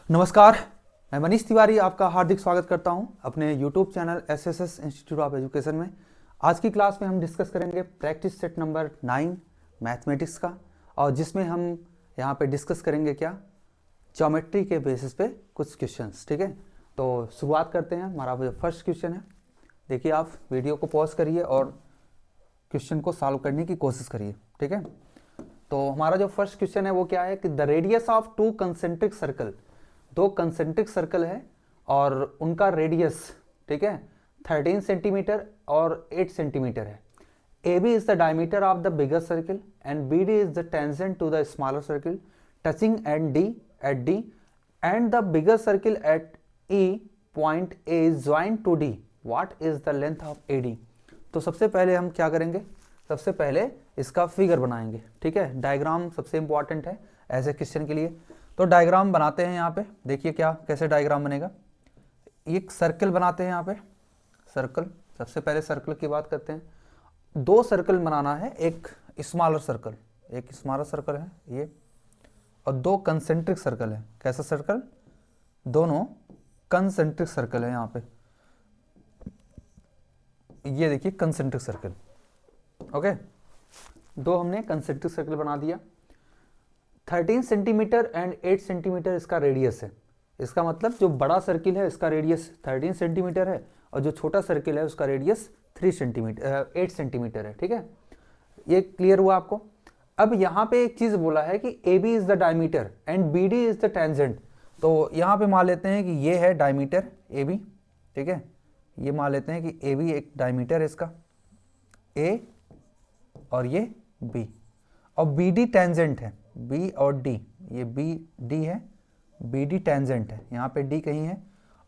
नमस्कार, मैं मनीष तिवारी आपका हार्दिक स्वागत करता हूं अपने YouTube channel SSS institute of education में। आज की क्लास में हम डिस्कस करेंगे प्रैक्टिस सेट नंबर 9 मैथमेटिक्स का, और जिसमें हम यहां पे डिस्कस करेंगे क्या, ज्योमेट्री के बेसिस पे कुछ क्वेश्चंस। ठीक है, तो शुरुआत करते हैं। हमारा जो फर्स्ट क्वेश्चन है, देखिए आप वीडियो को पॉज करिए और क्वेश्चन को सॉल्व करने की कोशिश करिए। ठीक है, तो हमारा जो फर्स्ट क्वेश्चन है वो क्या है कि the radius of two concentric circle, दो कंसेंट्रिक सर्कल है और उनका रेडियस, ठीक है, 13 सेंटीमीटर और 8 सेंटीमीटर है। AB is the diameter of the bigger circle and BD is the tangent to the smaller circle touching at D and the bigger circle at E point A is joined to D. What is the length of AD? तो सबसे पहले हम क्या करेंगे, सबसे पहले इसका figure बनाएंगे। ठीक है, डायग्राम सबसे इंपॉर्टेंट है ऐसे क्वेश्चन के लिए। तो डायग्राम बनाते हैं यहाँ पे, देखिए क्या कैसे डायग्राम बनेगा। एक सर्कल बनाते हैं यहाँ पे, सर्कल। सबसे पहले सर्कल की बात करते हैं। दो सर्कल बनाना है, एक स्मॉलर सर्कल, एक स्मॉलर सर्कल है ये, और दो कंसेंट्रिक सर्कल है। कैसा सर्कल? दोनों कंसेंट्रिक सर्कल है यहाँ पे, ये देखिए कंसेंट्रिक सर्कल। ओके, दो हमने कंसेंट्रिक सर्कल बना दिया। 13 सेंटीमीटर एंड 8 सेंटीमीटर इसका रेडियस है। इसका मतलब जो बड़ा सर्किल है इसका रेडियस 13 सेंटीमीटर है और जो छोटा सर्किल है उसका रेडियस 8 सेंटीमीटर है। ठीक है, ये क्लियर हुआ आपको। अब यहाँ पे एक चीज बोला है कि AB is the diameter and BD is the tangent. तो यहाँ पे मान लेते हैं कि ये है डायमीटर AB। ठीक है, ये मान लेते हैं कि AB एक डायमीटर है इसका A और ये B, और BD टेंजेंट है, B और D, ये BD है, BD टेंजेंट है, यहाँ पे D कहीं है,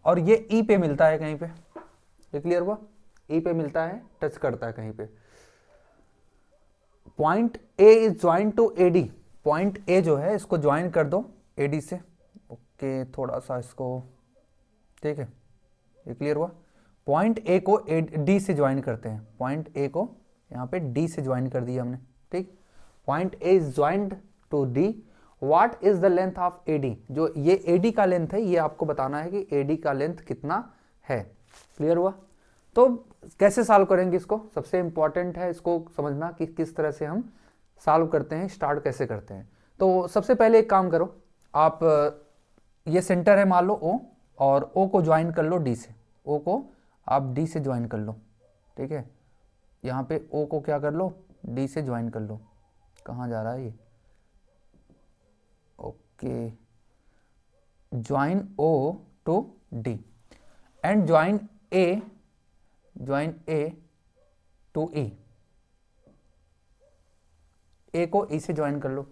और ये E पे मिलता है कहीं पे। ये क्लियर हुआ? E पे मिलता है, टच करता है कहीं पे। Point A is join to AD। Point A जो है इसको ज्वाइन कर दो AD से। ओके, थोड़ा सा इसको, ठीक है, ये क्लियर हुआ। पॉइंट A को D से ज्वाइन करते हैं, पॉइंट A को यहाँ पे D से ज्वाइन कर दिया हमने। ठीक, point A is joined to D। What is the length of AD? जो ये AD का लेंथ है, ये आपको बताना है कि AD का लेंथ कितना है। क्लियर हुआ? तो कैसे सॉल्व करेंगे इसको, सबसे इंपॉर्टेंट है इसको समझना कि किस तरह से हम सॉल्व करते हैं, स्टार्ट कैसे करते हैं। तो सबसे पहले एक काम करो आप, ये सेंटर है मान लो O, और O को ज्वाइन कर लो D से। O को आप D से ज्वाइन कर लो। ठीक है, यहाँ पे O को क्या कर लो, D से ज्वाइन कर लो। कहाँ जा रहा है ये? Okay, join O to D and join A to E। A को E से ज्वाइन कर लो।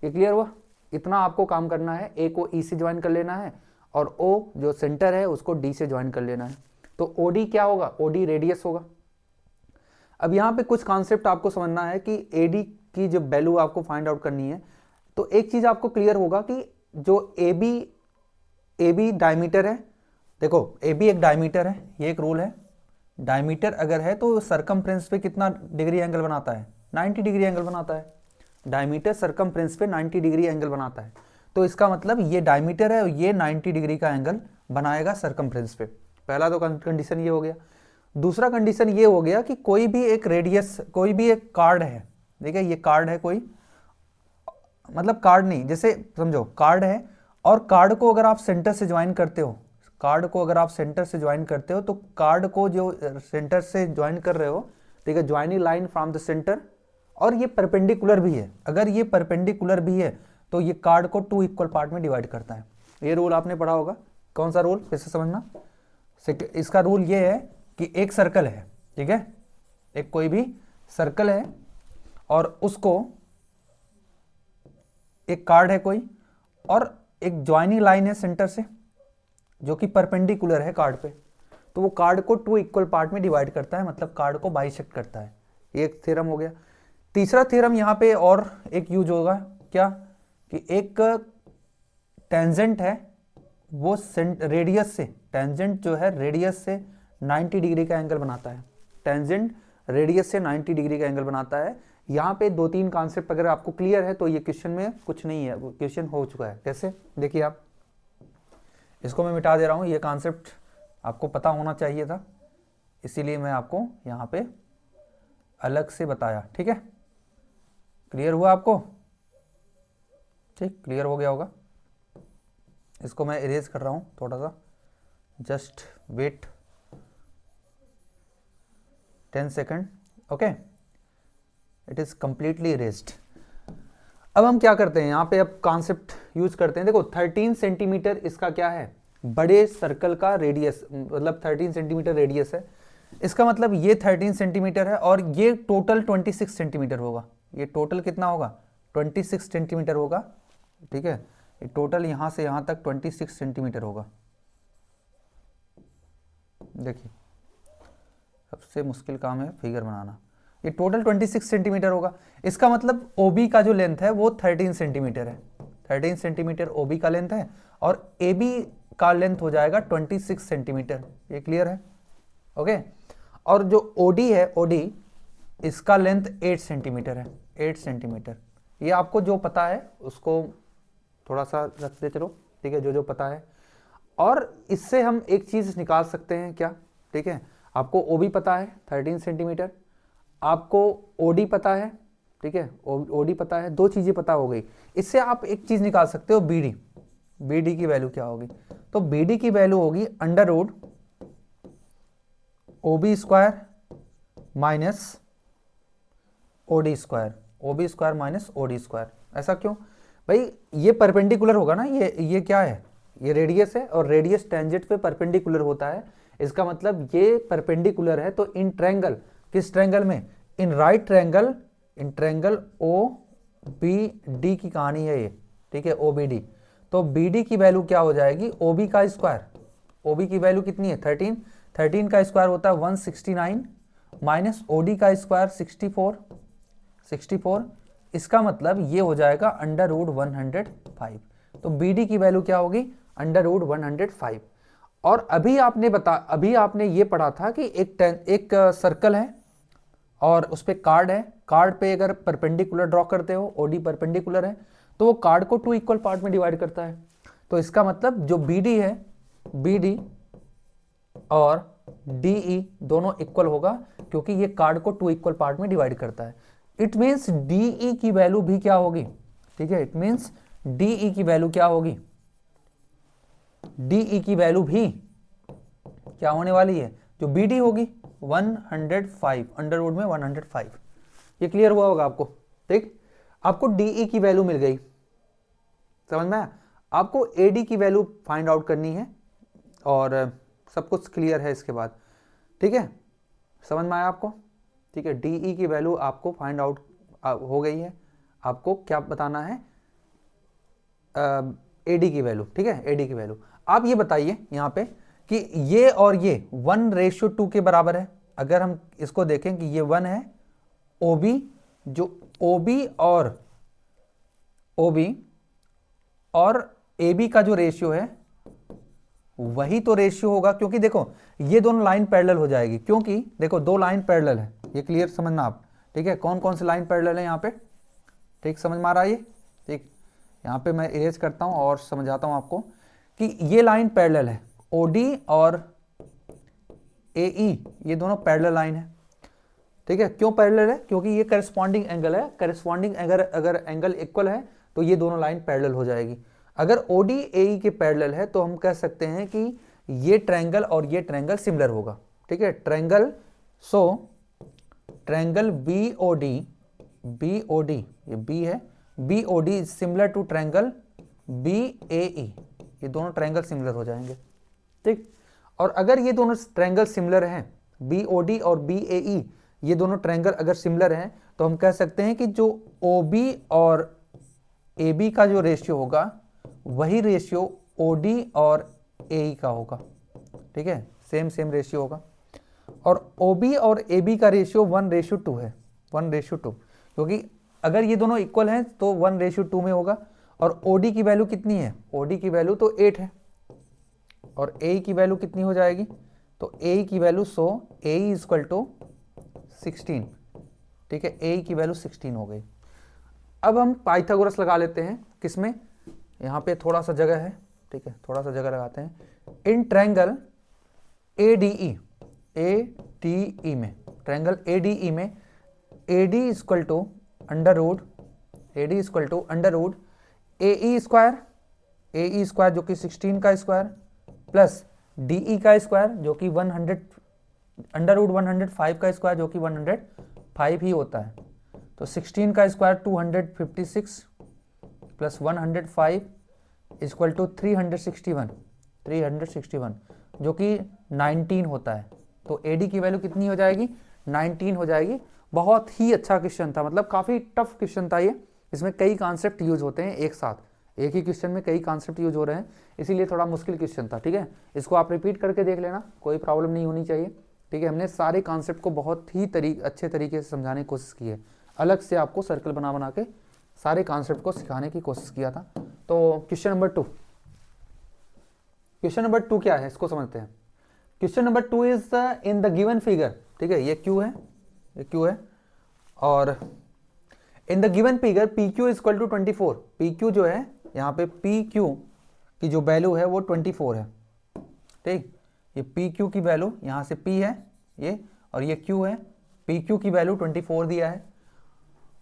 ये क्लियर हुआ? इतना आपको काम करना है, A को E से ज्वाइन कर लेना है और O जो सेंटर है उसको D से ज्वाइन कर लेना है। तो OD क्या होगा? OD रेडियस होगा। अब यहाँ पे कुछ कॉन्सेप्ट आपको समझना है कि AD की जो वैल्यू आपको फाइंड आउट करनी है। तो एक चीज आपको क्लियर होगा कि जो AB डायमीटर है, देखो AB एक डायमीटर है, ये एक रूल है। डायमीटर अगर है तो सरकमफ्रेंस पे कितना डिग्री एंगल बनाता है? 90 डिग्री एंगल बनाता है। डायमीटर सरकमफ्रेंस पे 90 डिग्री एंगल बनाता है। तो इसका मतलब ये डायमीटर है और ये 90 डिग्री का एंगल बनाएगा सरकमफ्रेंस पे। पहला तो कंडीशन ये हो गया। दूसरा कंडीशन ये हो गया कि कोई भी एक रेडियस, कोई भी एक कार्ड है, देखिए ये कार्ड है कोई, मतलब कार्ड नहीं, जैसे समझो कार्ड है, और कार्ड को अगर आप सेंटर से ज्वाइन करते हो, कार्ड को अगर आप सेंटर से ज्वाइन करते हो, तो कार्ड को जो सेंटर से ज्वाइन कर रहे हो, ठीक है, joining line from the centre, और ये परपेंडिकुलर भी है। अगर ये परपेंडिकुलर भी है तो ये कार्ड को 2 इक्वल पार्ट में डिवाइड करता है। ये रूल आपने पढ़ा होगा। कौन सा रूल, फिर से समझना। इसका रूल ये है कि एक सर्कल है, ठीक है, एक कोई भी सर्कल है और उसको एक कार्ड है कोई, और एक ज्वाइनिंग लाइन है सेंटर से जो कि परपेंडिकुलर है कार्ड पे, तो वो कार्ड को 2 इक्वल पार्ट में डिवाइड करता है, मतलब कार्ड को बाइसेक्ट करता है। ये एक थ्योरम हो गया। तीसरा थ्योरम यहाँ पे और एक यूज होगा, क्या कि एक टेंजेंट है, वो रेडियस से, टेंजेंट जो है रेडियस से 90 डिग्री का एंगल बनाता है। टेंजेंट रेडियस से 90 डिग्री का एंगल बनाता है। यहाँ पे 2-3 कॉन्सेप्ट अगर आपको क्लियर है तो ये क्वेश्चन में कुछ नहीं है, क्वेश्चन हो चुका है। कैसे? देखिए आप, इसको मैं मिटा दे रहा हूँ, ये कॉन्सेप्ट आपको पता होना चाहिए था, इसीलिए मैं आपको यहाँ पे अलग से बताया। ठीक है, क्लियर हुआ आपको? ठीक, क्लियर हो गया होगा। इसको मैं इरेज कर रहा हूँ थोड़ा सा, just wait 10 second. Okay, it is completely erased. अब हम क्या करते हैं यहाँ पे, अब कॉन्सेप्ट यूज करते हैं। देखो 13 सेंटीमीटर इसका क्या है, बड़े सर्कल का रेडियस, मतलब 13 सेंटीमीटर रेडियस है। इसका मतलब ये 13 सेंटीमीटर है और ये टोटल 26 सेंटीमीटर होगा। ये टोटल कितना होगा, 26 सेंटीमीटर होगा। ठीक है, ये टोटल यहाँ से यहाँ तक 26 सेंटीमीटर होगा। देखिए, सबसे मुश्किल काम है फिगर बनाना। ये टोटल 26 सेंटीमीटर होगा। इसका मतलब OB का जो लेंथ है वो 13 सेंटीमीटर है। 13 सेंटीमीटर OB का लेंथ है और AB का लेंथ हो जाएगा 26 सेंटीमीटर। ये क्लियर है? ओके। और जो OD है, OD इसका लेंथ 8 सेंटीमीटर है, 8 सेंटीमीटर। ये आपको जो पता है उसको थोड़ा सा रखते चलो, ठीक है, जो जो पता है। और इससे हम एक चीज निकाल सकते हैं क्या, ठीक है, आपको OB पता है 13 सेंटीमीटर, आपको OD पता है, ठीक है, OD पता है, दो चीजें पता हो गई। इससे आप एक चीज निकाल सकते हो, BD। BD की वैल्यू क्या होगी? तो BD की वैल्यू होगी under root OB square minus OD square, OB square minus OD square. ऐसा क्यों भाई? ये परपेंडिकुलर होगा ना, ये क्या है, ये रेडियस है और रेडियस टेंजेंट पे परपेंडिकुलर होता है। इसका मतलब ये परपेंडिकुलर है, तो इन ट्रायंगल, किस ट्रायंगल में, in right triangle, in triangle OBD की कहानी है ये, ठीक है, OBD। तो BD की वैल्यू क्या हो जाएगी, OB का स्क्वायर। OB की वैल्यू कितनी है, 13, 13 का स्क्वायर होता है 169 माइनस OD का स्क्वायर 64। इसका मतलब ये हो जाएगा अंडर रूट 105। तो BD की वैल्यू क्या होगी, अंडर रूट 105। और अभी आपने ये पढ़ा था कि एक सर्कल है और उस पे कार्ड है, कार्ड पे अगर परपेंडिकुलर ड्रॉ करते हो, OD परपेंडिकुलर है, तो वो कार्ड को 2 इक्वल पार्ट में डिवाइड करता है। तो इसका मतलब जो BD है, BD और DE दोनों इक्वल होगा, क्योंकि ये कार्ड को 2 इक्वल पार्ट में डिवाइड करता है। इट मीन्स DE की वैल्यू भी क्या होगी, ठीक है, इट मीन्स DE की वैल्यू क्या होगी, DE की वैल्यू भी क्या होने वाली है, जो BD होगी 105, अंडर रूट में 105। ये क्लियर हुआ होगा आपको, ठीक। आपको DE की वैल्यू मिल गई, समझ में आया? आपको AD की वैल्यू फाइंड आउट करनी है और सब कुछ क्लियर है इसके बाद, ठीक है, समझ में आया आपको? ठीक है, DE की वैल्यू आपको फाइंड आउट हो गई है। आपको क्या बताना है, AD की वैल्यू, ठीक है, AD की वैल्यू। आप ये बताइए यहाँ पे कि ये और ये 1:2 के बराबर है। अगर हम इसको देखें कि ये 1 है, OB, जो OB और AB का जो रेशियो है वही तो रेशियो होगा, क्योंकि देखो ये दोनों लाइन पैरेलल हो जाएगी, क्योंकि देखो दो लाइन पैरेलल है। ये क्लियर समझना आप, ठीक है, कौन कौन सी लाइन पैरेलल है यहाँ पे, ठीक, समझ में आ रहा है ये? ठीक, यहाँ पे मैं इरेज करता हूँ और समझाता हूँ आपको कि ये लाइन पैरेलल है, OD और AE ये दोनों पैरेलल लाइन है, ठीक है। क्यों पैरेलल है? क्योंकि ये करस्पॉन्डिंग एंगल है, करस्पॉन्डिंग अगर एंगल इक्वल है तो ये दोनों लाइन पैरेलल हो जाएगी। अगर OD AE के पैरेलल है तो हम कह सकते हैं कि ये ट्रायंगल और ये ट्रायंगल सिमिलर होगा, ठीक है, ट्रायंगल। सो ट्रायंगल BOD, ये B है, BOD is similar to triangle BAE, ये दोनों ट्रायंगल सिमिलर हो जाएंगे, ठीक। और अगर ये दोनों ट्रायंगल सिमिलर हैं, BOD और BAE ये दोनों ट्रायंगल अगर सिमिलर हैं, तो हम कह सकते हैं कि जो OB और AB का जो रेशियो होगा वही रेशियो OD और AE का होगा, ठीक है, सेम रेशियो होगा। और OB और AB का रेशियो 1:2 है, 1:2, क्योंकि अगर ये दोनों इक्वल हैं तो 1:2 में होगा। और OD की वैल्यू कितनी है, OD की वैल्यू तो 8 है, और AE की वैल्यू कितनी हो जाएगी, तो AE की value, so AE equal to 16, ठीक है, AE की वैल्यू 16 हो गई। अब हम पाइथागोरस लगा लेते हैं, किसमें, यहाँ पे थोड़ा सा जगह है, ठीक है, थोड़ा सा जगह लगाते हैं। इन ट्रायंगल ADE, ADE में, ट्रायंगल ADE में AD equal to under root AE square, AE square जो कि 16 का स्क्वायर प्लस DE का स्क्वायर जो कि 100 अंडर रूट 105 का स्क्वायर जो कि 105 ही होता है। तो 16 का स्क्वायर 256 प्लस 105 इक्वल टू 361 जो कि 19 होता है। तो AD की वैल्यू कितनी हो जाएगी? 19 हो जाएगी। बहुत ही अच्छा क्वेश्चन था, मतलब काफ़ी टफ क्वेश्चन था ये। इसमें कई कॉन्सेप्ट यूज होते हैं एक साथ, एक ही क्वेश्चन में कई कॉन्सेप्ट यूज हो रहे हैं, इसीलिए थोड़ा मुश्किल क्वेश्चन था। ठीक है, इसको आप रिपीट करके देख लेना, कोई प्रॉब्लम नहीं होनी चाहिए। ठीक है, हमने सारे कॉन्सेप्ट को बहुत ही अच्छे तरीके से समझाने की कोशिश की है, अलग से आपको सर्कल बना के सारे कॉन्सेप्ट को सिखाने की कोशिश किया था। तो क्वेश्चन नंबर 2 क्या है, इसको समझते हैं। Question number 2 is in the given figure. ठीक है, ये Q है और in the given figure PQ equal to 24। PQ जो है यहाँ पे, PQ की जो वैल्यू है वो 24 है। ठीक, ये PQ की वैल्यू, यहाँ से P है ये और ये Q है, PQ की वैल्यू 24 दिया है।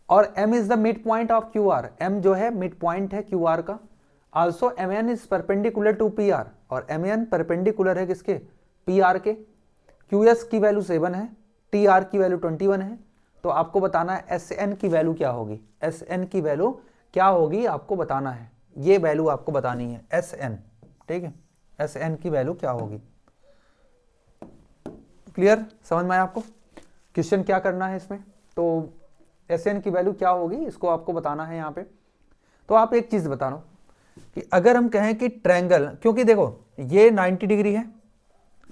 और M is the mid point of QR, M जो है मिड पॉइंट है QR का। Also MN is perpendicular to PR, और MN परपेंडिकुलर है किसके? PR के। QS की वैल्यू 7 है, TR की वैल्यू 21 है। तो आपको बताना है SN की वैल्यू क्या होगी। SN की वैल्यू क्या होगी आपको बताना है, ये वैल्यू आपको बतानी है SN। ठीक है, SN की वैल्यू क्या होगी। क्लियर, समझ में आया आपको क्वेश्चन क्या करना है इसमें? तो SN की वैल्यू क्या होगी इसको आपको बताना है यहाँ पे। तो आप एक चीज बता लो कि अगर हम कहें कि ट्रायंगल, क्योंकि देखो ये 90 डिग्री है,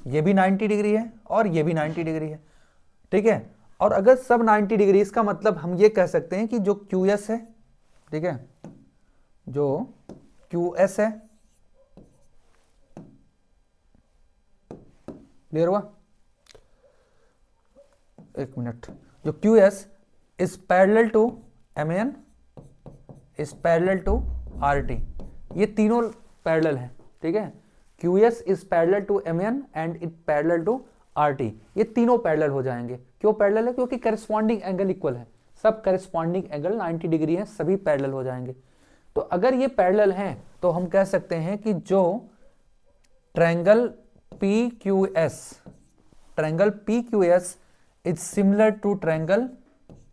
ये भी 90 डिग्री है और ये भी 90 डिग्री है। ठीक है, और अगर सब 90 डिग्री, इसका मतलब हम ये कह सकते हैं कि जो QS है, ठीक है, जो QS है, क्लियर हुआ? एक मिनट, जो QS is parallel to MN is parallel to RT, ये तीनों पैरेलल है। ठीक है, QS is parallel to MN and it parallel to RT, ये तीनों पैरेलल हो जाएंगे। क्यों पैरेलल है? क्योंकि करस्पॉन्डिंग एंगल इक्वल है, सब करस्पॉन्डिंग एंगल 90 डिग्री है, सभी पैरेलल हो जाएंगे। तो अगर ये पैरेलल हैं तो हम कह सकते हैं कि जो triangle PQS is similar to triangle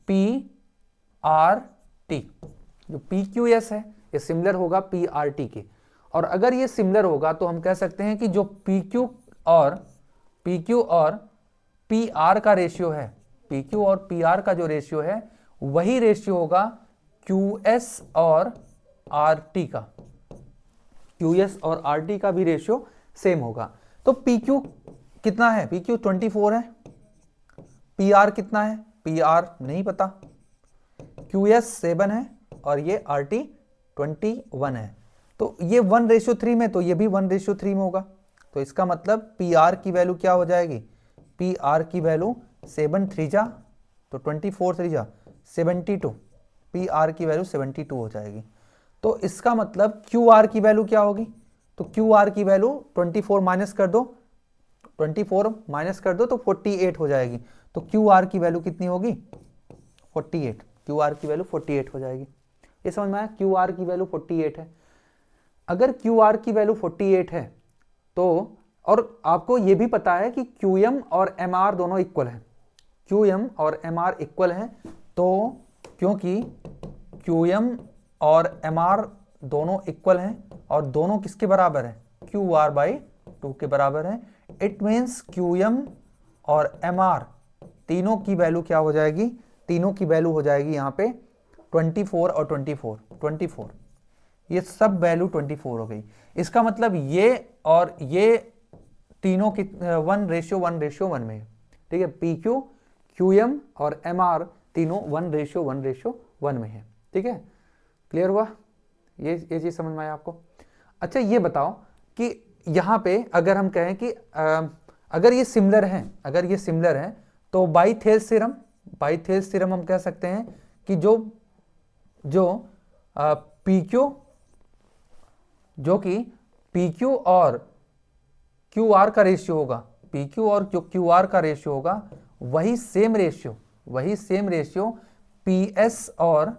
PRT। जो PQS है ये सिमिलर होगा PRT के, और अगर ये सिमिलर होगा तो हम कह सकते हैं कि जो PQ और PR का रेशियो है, PQ और PR का जो रेशियो है वही रेशियो होगा QS और RT का। QS और RT का भी रेशियो सेम होगा। तो PQ कितना है? PQ 24 है। PR कितना है? PR नहीं पता। QS 7 है और ये RT 21 है। तो ये 1:3 में, तो ये भी 1:3 में होगा। तो इसका मतलब PR की वैल्यू क्या हो जाएगी? PR की वैल्यू 7 3 जा तो 24 3 जा 72, PR की वैल्यू 72 हो जाएगी। तो इसका मतलब QR की वैल्यू क्या होगी? तो QR की वैल्यू 24 माइनस कर दो, 24 माइनस कर दो तो 48 हो जाएगी। तो QR की वैल्यू कितनी होगी? 48। QR की वैल्यू 48 हो जाएगी। ये समझ में आया? QR की वैल्यू 48 है। अगर QR की वैल्यू 48 है तो, और आपको ये भी पता है कि QM और MR दोनों इक्वल है, QM और MR इक्वल है। तो क्योंकि QM और MR दोनों इक्वल हैं और दोनों किसके बराबर है? QR/2 के बराबर है। इट मीन्स QM और MR तीनों की वैल्यू क्या हो जाएगी? तीनों की वैल्यू हो जाएगी यहाँ पे 24 और 24, ये सब वैल्यू 24 हो गई। इसका मतलब ये और ये तीनों की 1:1 में है। ठीक है, PQ, QM और MR तीनों 1:1 में है। ठीक है, क्लियर हुआ? ये चीज समझ में आया आपको? अच्छा ये बताओ कि यहाँ पे अगर हम कहें कि अगर ये सिमिलर है तो बाई थेल्स थ्योरम हम कह सकते हैं कि जो PQ जो कि PQ और QR का रेशियो होगा, PQ और जो QR का रेशियो होगा वही सेम रेशियो PS और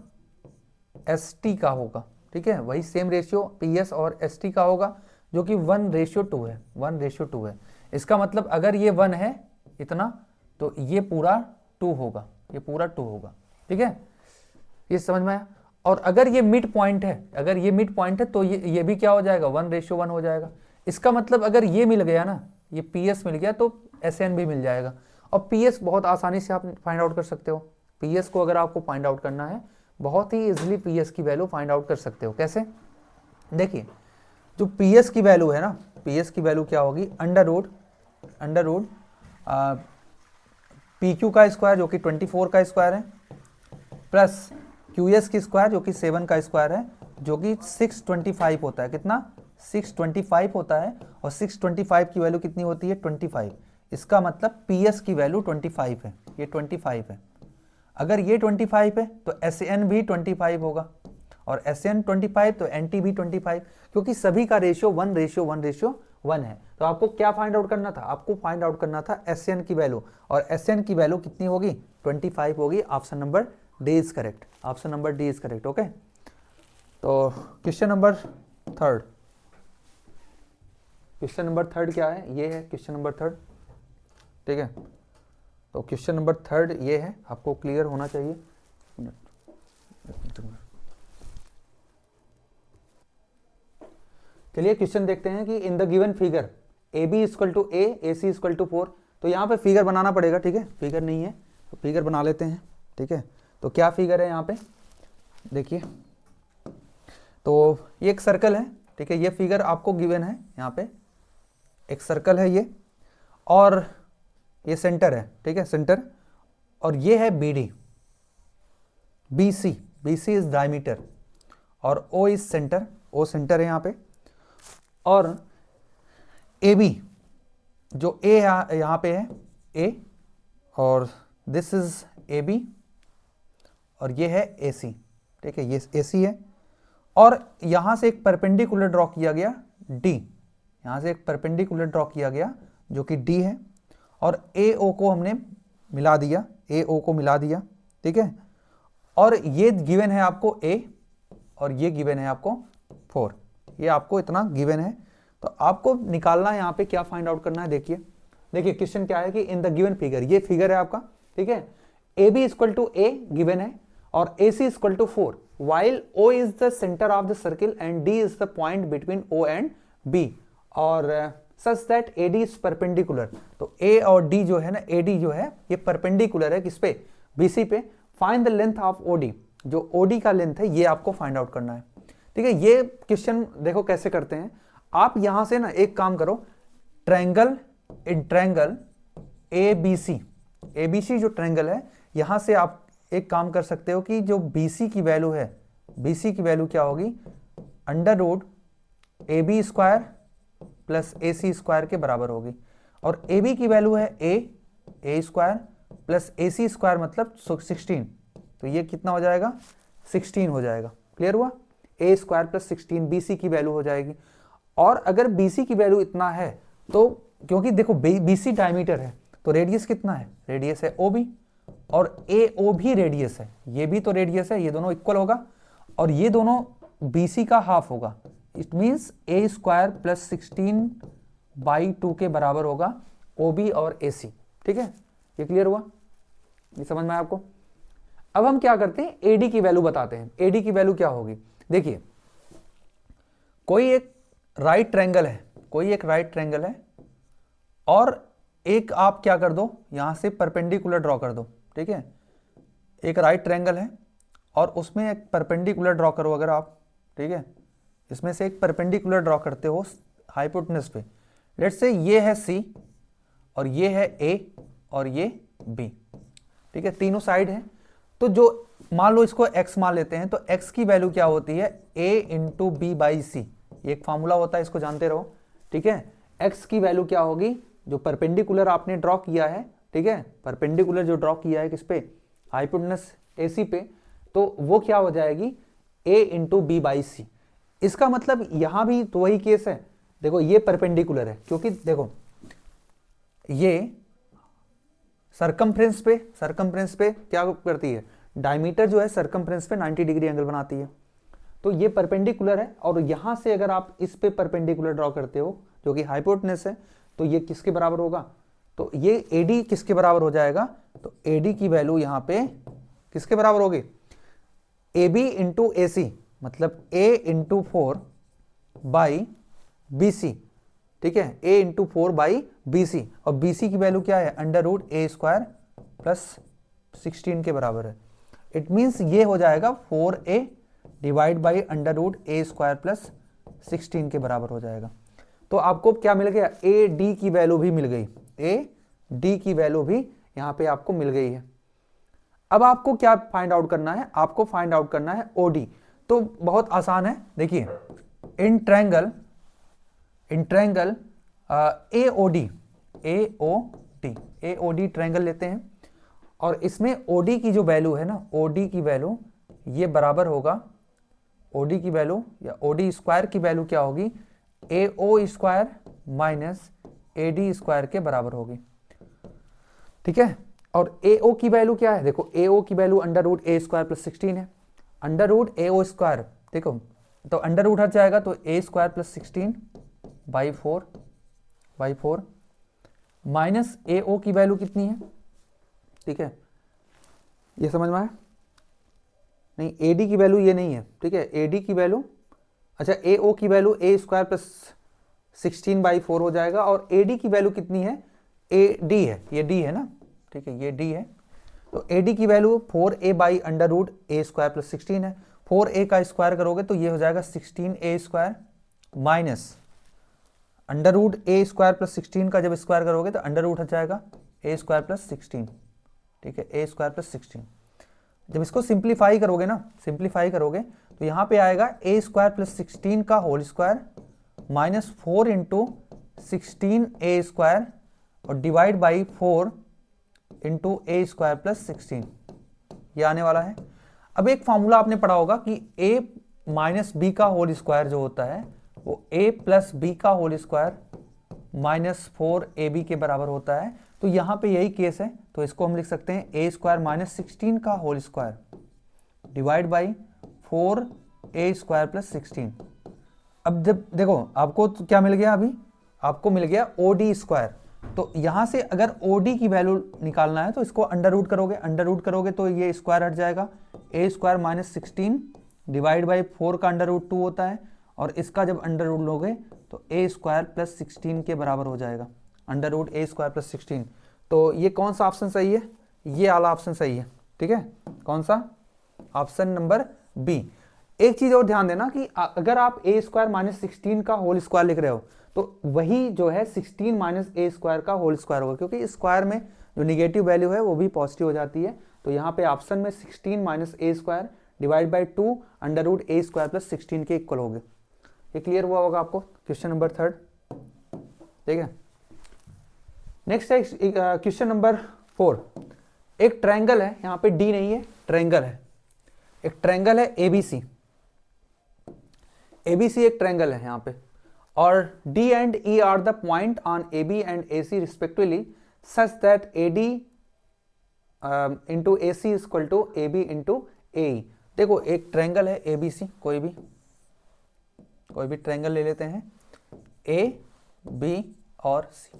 ST का होगा। ठीक है, वही सेम रेशियो PS और ST का होगा जो कि 1:2 है, 1:2 है। इसका मतलब अगर ये 1 है इतना तो ये पूरा 2 होगा, ये पूरा 2 होगा। ठीक है, ये समझ में आया। और अगर ये मिड पॉइंट है, तो ये भी क्या हो जाएगा, 1:1 हो जाएगा। इसका मतलब अगर ये मिल गया ना, ये PS मिल गया तो SN भी मिल जाएगा। और PS बहुत आसानी से आप फाइंड आउट कर सकते हो। PS को अगर आपको फाइंड आउट करना है बहुत ही इजीली PS की वैल्यू फाइंड आउट कर सकते हो। कैसे, देखिए जो PS की वैल्यू है ना, PS की वैल्यू क्या होगी, अंडर रूट PQ का स्क्वायर जो कि 24 का स्क्वायर है प्लस QS की स्क्वायर जो कि 7 का स्क्वायर है जो कि 625 होता है। कितना, 625 होता है। और 625 की वैल्यू कितनी होती है, 25। इसका मतलब PS की वैल्यू 25 है, ये 25 है। अगर ये 25 है तो SN भी 25 होगा, और SN 25 तो NT भी 25, क्योंकि सभी का रेशियो 1:1 है। तो आपको क्या फाइंड आउट करना था, आपको फाइंड आउट करना था SN की वैल्यू, और SN की वैल्यू कितनी होगी, 25 होगी। Option number D is correct, option number D is correct. Okay, तो क्वेश्चन नंबर थर्ड क्या है, ये है क्वेश्चन नंबर थर्ड। ठीक है, तो क्वेश्चन नंबर थर्ड ये है, आपको क्लियर होना चाहिए। चलिए क्वेश्चन देखते हैं कि इन the given figure AB = A, AC = 4। तो यहाँ पे फिगर बनाना पड़ेगा। ठीक है, फिगर नहीं है तो फिगर बना लेते हैं। ठीक है, तो क्या फिगर है यहाँ पे, देखिए तो ये एक सर्कल है। ठीक है, ये फिगर आपको गिवन है, यहाँ पे एक सर्कल है ये, और ये सेंटर है। ठीक है, सेंटर, और ये है BD, BC इज डायमीटर, और O is centre, O centre है यहाँ पे, और AB जो A यहाँ पे है A, और दिस इज AB, और ये है AC। ठीक है, ये AC है, और यहां से एक परपेंडिकुलर ड्रॉ किया गया D, यहां से एक परपेंडिकुलर ड्रॉ किया गया जो कि D है, और AO को हमने मिला दिया, AO को मिला दिया। ठीक है, और ये गिवन है आपको A, और ये गिवन है आपको 4, ये आपको इतना गिवन है। तो आपको निकालना है यहाँ पे, क्या फाइंड आउट करना है, देखिए क्वेश्चन क्या है कि इन द गिवन फिगर, ये फिगर है आपका। ठीक है, AB = A गिवन है, और AC = 4, while O is the center of the circle and D is the point between O and B, और such that AD is perpendicular। तो A और D जो है ना, AD जो है ये परपेंडिकुलर है किस पे, BC पे। Find the length of OD, जो OD का लेंथ है ये आपको फाइंड आउट करना है। ठीक है, ये क्वेश्चन देखो कैसे करते हैं। आप यहां से ना एक काम करो, ट्रायंगल ABC जो ट्रायंगल है, यहां से आप एक काम कर सकते हो कि जो BC की वैल्यू है, BC की वैल्यू क्या होगी, √AB² प्लस AC स्क्वायर के बराबर होगी, और AB की वैल्यू है A² प्लस AC स्क्वायर मतलब 16, तो ये कितना हो जाएगा, 16 हो जाएगा। क्लियर हुआ, A² प्लस 16 BC की वैल्यू हो जाएगी। और अगर BC की वैल्यू इतना है तो, क्योंकि देखो BC डायमीटर है तो रेडियस कितना है, रेडियस है OB, और AO भी रेडियस है, ये भी तो रेडियस है, ये दोनों इक्वल होगा, और ये दोनों BC का हाफ होगा। इट मीन्स A² प्लस 16/2 के बराबर होगा OB और AC। ठीक है, ये क्लियर हुआ, ये समझ में आया आपको। अब हम क्या करते हैं, AD की वैल्यू बताते हैं। AD की वैल्यू क्या होगी, देखिए कोई एक राइट ट्रायंगल है, और एक आप क्या कर दो, यहां से परपेंडिकुलर ड्रॉ कर दो। ठीक है, एक राइट ट्रायंगल है और उसमें एक परपेंडिकुलर ड्रॉ करो अगर आप। ठीक है, इसमें से एक परपेंडिकुलर ड्रॉ करते हो हाइपोटेनस पे। लेट्स से ये है C, और ये है A, और ये B। ठीक है, तीनों साइड है। तो जो मान लो इसको x मान लेते हैं, तो x की वैल्यू क्या होती है, A × B/C, ये एक फार्मूला होता है, इसको जानते रहो। ठीक है, x की वैल्यू क्या होगी, जो परपेंडिकुलर आपने ड्रॉ किया है। ठीक है, परपेंडिकुलर जो ड्रॉ किया है किस पे, हाइपोटेनस AC पे, तो वो क्या हो जाएगी, A × B/C। इसका मतलब यहां भी तो वही केस है, देखो ये परपेंडिकुलर है, क्योंकि देखो ये सरकमफ्रेंस पे क्या करती है, डायमीटर जो है सरकमफ्रेंस पे 90 डिग्री एंगल बनाती है, तो ये परपेंडिकुलर है। और यहां से अगर आप इस पे परपेंडिकुलर ड्रॉ करते हो जो कि हाइपोटेनस है, तो ये किसके बराबर होगा, तो ये AD किसके बराबर हो जाएगा, तो AD की वैल्यू यहां पे किसके बराबर होगी, AB इंटू AC, मतलब A इंटू 4 बाई BC, ठीक है, A इंटू 4 बाई BC, और BC की वैल्यू क्या है, under root A square plus 16 के बराबर है। इट मीन्स ये हो जाएगा 4A divide by under root A square plus 16 के बराबर हो जाएगा। तो आपको क्या मिल गया, AD की वैल्यू भी मिल गई, AD की वैल्यू भी यहां पे आपको मिल गई है। अब आपको क्या फाइंड आउट करना है, आपको फाइंड आउट करना है OD। तो बहुत आसान है, देखिए इन ट्रायंगल AOD ट्रायंगल लेते हैं, और इसमें OD की जो वैल्यू है ना, OD की वैल्यू ये बराबर होगा, OD की वैल्यू या OD स्क्वायर की वैल्यू क्या होगी, AO square minus AD square के बराबर होगी, ठीक है। और AO की वैल्यू क्या है, देखो AO की value under root A square plus 16 है, अंडर रूट AO स्क्वायर, देखो तो अंडर रूट हट जाएगा, तो A square plus 16 by 4 minus AO की वैल्यू कितनी है, ठीक है, ये समझ में आया, नहीं AD की वैल्यू ये नहीं है, ठीक है, AD की वैल्यू, अच्छा AO की value A square plus 16 by 4 हो जाएगा, और AD की वैल्यू कितनी है, AD है, ये D है ना, ठीक है, ये D है, तो AD की value 4A by under root A square plus 16 है, 4A का स्क्वायर करोगे तो ये हो जाएगा 16A square minus under root A square plus 16 का जब स्क्वायर करोगे तो अंडर रूट हट जाएगा A स्क्वायर प्लस 16, ठीक है, A स्क्वायर प्लस 16। जब इसको सिंप्लीफाई करोगे ना, सिंप्लीफाई करोगे तो यहाँ पे आएगा A स्क्वायर प्लस 16 का whole square minus 4 into 16A square और divide by 4 into A square plus 16, ये आने वाला है। अब एक फॉर्मूला आपने पढ़ा होगा कि A माइनस बी का होल स्क्वायर जो होता है वो A प्लस बी का होल स्क्वायर माइनस 4AB के बराबर होता है, तो यहाँ पे यही केस है, तो इसको हम लिख सकते हैं A स्क्वायर माइनस 16 का whole square divide by 4A square plus 16। अब जब देखो आपको तो क्या मिल गया, अभी आपको मिल गया OD स्क्वायर, तो यहां से अगर OD की वैल्यू निकालना है तो इसको अंडर रूट करोगे तो ये स्क्वायर हट जाएगा, A square minus 16 divide by 4 का अंडर रूट 2 होता है, और इसका जब अंडर रूट लोगे तो A स्क्वायर प्लस 16 के बराबर हो जाएगा, under root A square plus 16। तो ये कौन सा ऑप्शन सही है, ये वाला ऑप्शन सही है, ठीक है, कौन सा, ऑप्शन नंबर बी। एक चीज और ध्यान देना कि अगर आप A स्क्वायर माइनस 16 का होल स्क्वायर लिख रहे हो तो वही जो है 16 माइनस A स्क्वायर का होल स्क्वायर होगा, क्योंकि स्क्वायर में जो निगेटिव वैल्यू है वो भी पॉजिटिव हो जाती है। तो यहाँ पे ऑप्शन में 16 minus A square divide by 2 under root A square plus 16 के इक्वल हो गए। ये क्लियर हुआ होगा आपको, क्वेश्चन नंबर 3, ठीक है। नेक्स्ट है क्वेश्चन नंबर 4। एक ट्रायंगल है, यहाँ पे डी नहीं है, ट्रायंगल है, एक ट्रायंगल है ABC एक ट्रायंगल है यहाँ पे, और D and E are the point on AB and AC respectively such that AD into AC is equal to AB into AE। देखो एक ट्रायंगल है ABC, कोई भी ट्रायंगल ले लेते हैं A, B और C,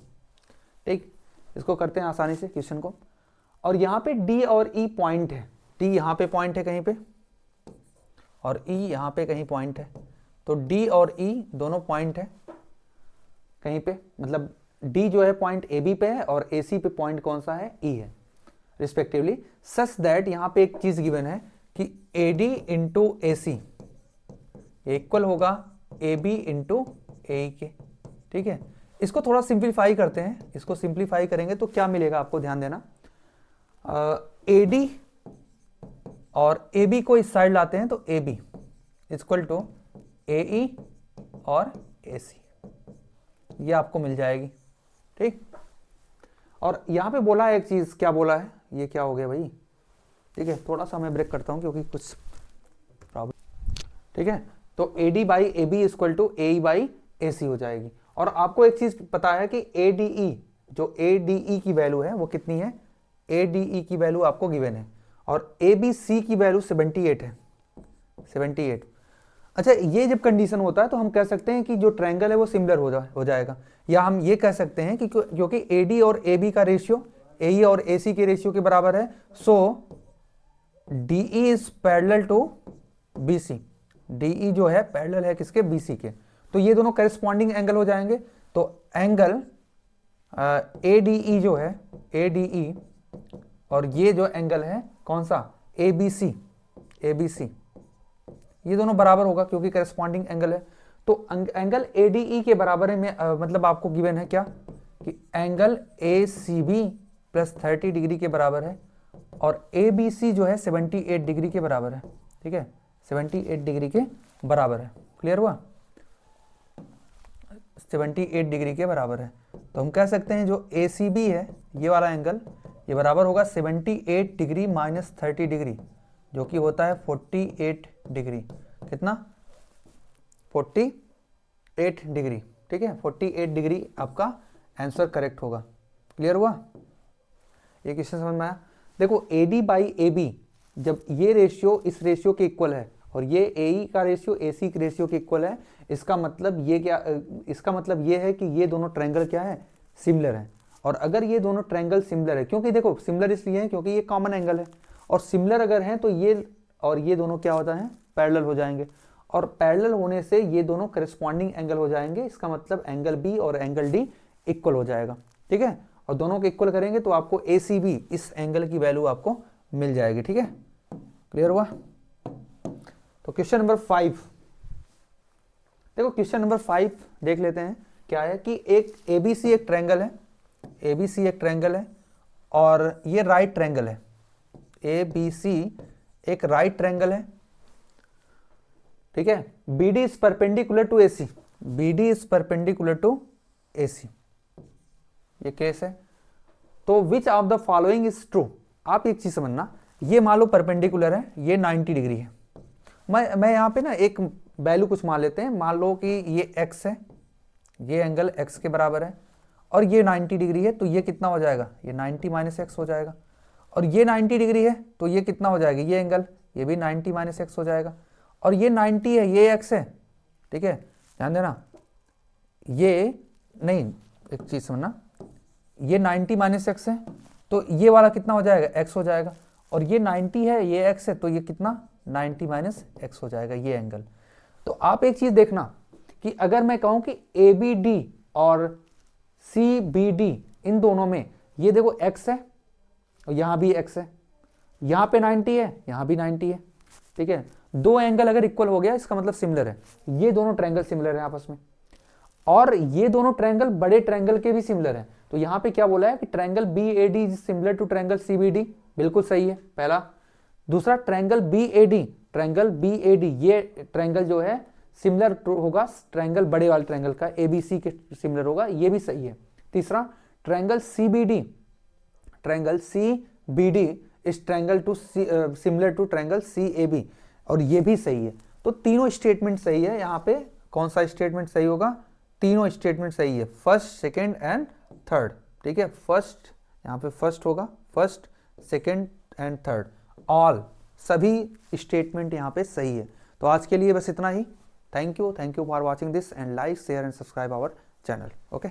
ठीक, इसको करते हैं आसानी से क्वेश्चन को। और यहाँ पे D और E पॉइंट है, D यहाँ पे पॉइंट है कहीं पे और E यहाँ पे कहीं पॉइंट है, तो D और E दोनों पॉइंट है कहीं पे, मतलब D जो है पॉइंट AB पे है और AC पे पॉइंट कौन सा है, E है रिस्पेक्टिवली, सच दैट यहाँ पे एक चीज गिवन है कि AD इंटू AC इक्वल होगा AB इंटू AE के, ठीक है। इसको थोड़ा सिंप्लीफाई करते हैं, इसको सिंप्लीफाई करेंगे तो क्या मिलेगा आपको ध्यान देना, AD और AB को इस साइड लाते हैं तो AB इक्वल टू AE और AC, ये आपको मिल जाएगी, ठीक। और यहाँ पे बोला है एक चीज, क्या बोला है, ये क्या हो गया भाई, ठीक है, थोड़ा सा मैं ब्रेक करता हूँ क्योंकि कुछ प्रॉब्लम, ठीक है। तो AD by AB equal to AE by AC हो जाएगी। और आपको एक चीज पता है कि ADE, जो ADE की वैल्यू है वो कितनी है, ADE की वैल्यू आपको गिवन है, और ABC की वैल्यू 78 है, 78। अच्छा, ये जब कंडीशन होता है तो हम कह सकते हैं कि जो ट्रायंगल है वो सिमिलर हो जाएगा, या हम ये कह सकते हैं कि क्योंकि AD और AB का रेशियो AE और AC के रेशियो के बराबर है, so DE is parallel to BC। DE जो है पैरेलल है किसके, BC के, तो ये दोनों करेस्पॉन्डिंग एंगल हो जाएंगे। तो एंगल ADE जो है, ADE, और ये जो एंगल है कौन सा, ABC, ABC, ये दोनों बराबर होगा क्योंकि करेस्पॉन्डिंग एंगल है। तो एंगल ADE के बराबर है मतलब आपको गिवन है क्या, कि एंगल ACB प्लस 30 डिग्री के बराबर है, और ABC जो है 78 डिग्री के बराबर है। ठीक है, 78 डिग्री के बराबर है। क्लियर हुआ, 78 डिग्री के बराबर है। तो हम कह सकते हैं जो ACB है ये वाला एंगल, ये बराबर होगा 78 डिग्री माइनस 30 डिग्री, जो कि होता है 48 डिग्री। कितना, 48 डिग्री। ठीक है, 48 डिग्री आपका आंसर करेक्ट होगा। क्लियर हुआ, ये क्वेश्चन समझ में आया। देखो AD बाई AB, जब ये रेशियो इस रेशियो के इक्वल है और ये AE का रेशियो AC के रेशियो के इक्वल है, इसका मतलब ये क्या, इसका मतलब ये है कि ये दोनों ट्रायंगल क्या है, सिमिलर है। और अगर ये दोनों ट्रायंगल सिमिलर है, क्योंकि देखो सिमिलर इसलिए है क्योंकि ये कॉमन एंगल है, और सिमिलर अगर है तो ये और ये दोनों क्या होता है, पैरेलल हो जाएंगे, और पैरेलल होने से ये दोनों करस्पॉन्डिंग एंगल हो जाएंगे। इसका मतलब एंगल B और एंगल D इक्वल हो जाएगा। ठीक है, और दोनों को इक्वल करेंगे तो आपको ACB, इस एंगल की वैल्यू आपको मिल जाएगी। ठीक है, क्लियर हुआ। तो क्वेश्चन नंबर 5, देखो क्वेश्चन नंबर 5 देख लेते हैं क्या है, कि एक ABC एक ट्रायंगल है, ABC एक ट्रायंगल है, और ये राइट ट्रायंगल है, ABC एक राइट ट्रायंगल है। ठीक है, BD is perpendicular to AC, BD is perpendicular to AC, ये केस है। तो which of the following is true. आप एक चीज समझना, ये मान लो परपेंडिकुलर है, ये 90 डिग्री है। मैं यहाँ पे ना एक वैल्यू कुछ मान लेते हैं, मान लो कि ये x है, ये एंगल x के बराबर है, और ये 90 डिग्री है, तो ये कितना हो जाएगा, ये 90 माइनस एक्स हो जाएगा। और ये 90 डिग्री है तो ये कितना हो जाएगा, ये एंगल, ये भी 90 माइनस एक्स हो जाएगा। और ये 90 है, ये x है। ठीक है, ध्यान देना, ये नहीं, एक चीज समझना, ये 90 माइनस एक्स है तो ये वाला कितना हो जाएगा, x हो जाएगा। और ये 90 है, ये x है, तो ये कितना, 90 माइनस एक्स हो जाएगा, ये एंगल। तो आप एक चीज देखना कि अगर मैं कहूं कि ABD और CBD, इन दोनों में ये देखो x है और यहां भी x है, यहां पे 90 है, यहां भी 90 है। ठीक है, दो एंगल अगर इक्वल हो गया इसका मतलब सिमिलर है, ये दोनों ट्रायंगल सिमिलर है आपस में, और ये दोनों ट्रायंगल बड़े ट्रायंगल के भी सिमिलर है। तो यहां पे क्या बोला है कि triangle BAD is similar to triangle CBD, बिल्कुल सही है पहला। दूसरा ट्रायंगल BAD, ये ट्रायंगल जो है सिमिलर होगा ट्रायंगल बड़े वाले ट्रायंगल का, ABC के सिमिलर होगा, ये भी सही है। तीसरा ट्रायंगल CBD इस triangle to similar to triangle CAB, और ये भी सही है। तो तीनों स्टेटमेंट सही है। यहाँ पे कौन सा स्टेटमेंट सही होगा, तीनों स्टेटमेंट सही है, फर्स्ट, सेकेंड एंड थर्ड। ठीक है, फर्स्ट, यहाँ पे फर्स्ट होगा, first, second and third, all, सभी स्टेटमेंट यहाँ पे सही है। तो आज के लिए बस इतना ही। Thank you for watching this, and like, share and subscribe our channel. Okay.